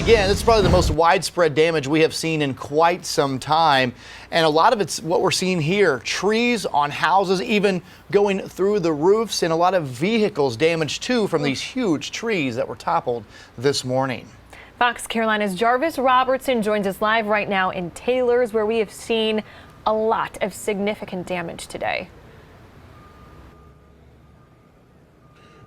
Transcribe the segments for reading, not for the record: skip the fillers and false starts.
Again, it's probably the most widespread damage we have seen in quite some time. And a lot of it's what we're seeing here. Trees on houses, even going through the roofs, and a lot of vehicles damaged too from these huge trees that were toppled this morning. Fox Carolina's Jarvis Robertson joins us live right now in Taylor's, where we have seen a lot of significant damage today.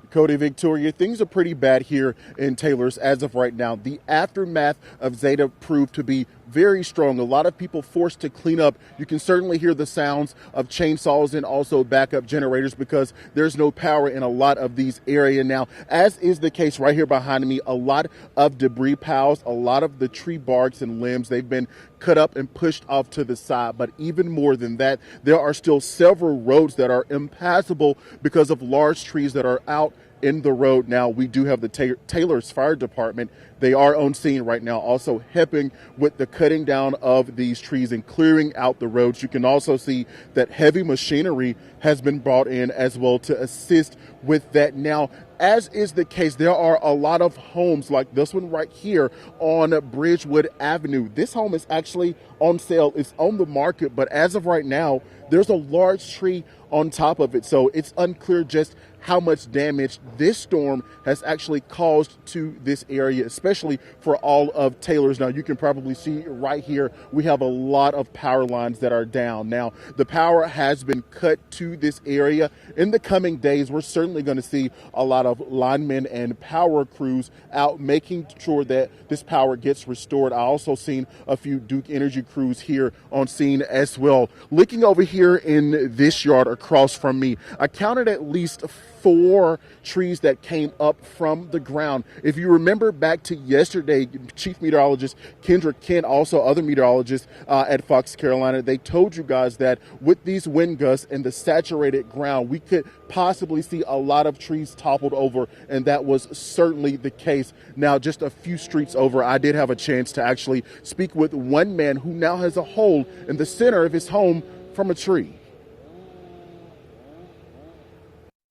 Cody, Victoria, things are pretty bad here in Taylor's as of right now. The aftermath of Zeta proved to be very strong. A lot of people forced to clean up. You can certainly hear the sounds of chainsaws and also backup generators because there's no power in a lot of these areas now, as is the case right here behind me. A lot of debris piles, a lot of the tree barks and limbs, they've been cut up and pushed off to the side. But even more than that, there are still several roads that are impassable because of large trees that are out in the road. Now, we do have the Taylor's Fire Department. They are on scene right now, also helping with the cutting down of these trees and clearing out the roads. You can also see that heavy machinery has been brought in as well to assist with that. Now, as is the case, there are a lot of homes like this one right here on Bridgewood Avenue. This home is actually on sale. It's on the market, but as of right now, there's a large tree on top of it. So it's unclear just how much damage this storm has actually caused to this area, especially for all of Taylor's. Now, you can probably see right here, we have a lot of power lines that are down. Now, the power has been cut to this area. In the coming days, we're certainly going to see a lot of linemen and power crews out making sure that this power gets restored. I also seen a few Duke Energy crews here on scene as well. Looking over here in this yard across from me, I counted at least 4 trees that came up from the ground. If you remember back to yesterday, Chief Meteorologist Kendra Kent, also other meteorologists at Fox Carolina, they told you guys that with these wind gusts and the saturated ground, we could possibly see a lot of trees toppled over, and that was certainly the case. Now, just a few streets over, I did have a chance to actually speak with one man who now has a hole in the center of his home from a tree.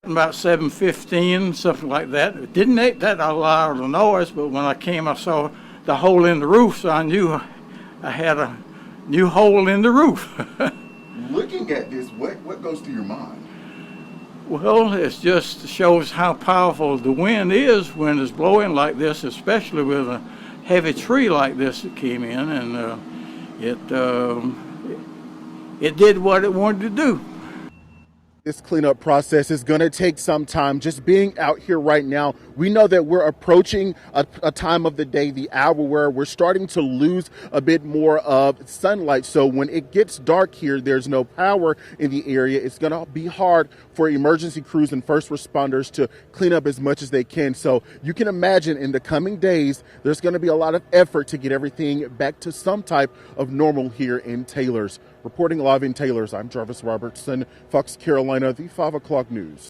About 7:15, something like that. It didn't make that a lot of noise, but when I came, I saw the hole in the roof, so I knew I had a new hole in the roof. Looking at this, what goes through your mind? Well, it just shows how powerful the wind is when it's blowing like this, especially with a heavy tree like this that came in, and it did what it wanted to do. This cleanup process is going to take some time. Just being out here right now, we know that we're approaching a time of the day, the hour where we're starting to lose a bit more of sunlight. So when it gets dark here, there's no power in the area. It's going to be hard for emergency crews and first responders to clean up as much as they can. So you can imagine in the coming days, there's going to be a lot of effort to get everything back to some type of normal here in Taylor's. Reporting live in Taylor's, I'm Jarvis Robertson, Fox Carolina, the 5 o'clock news.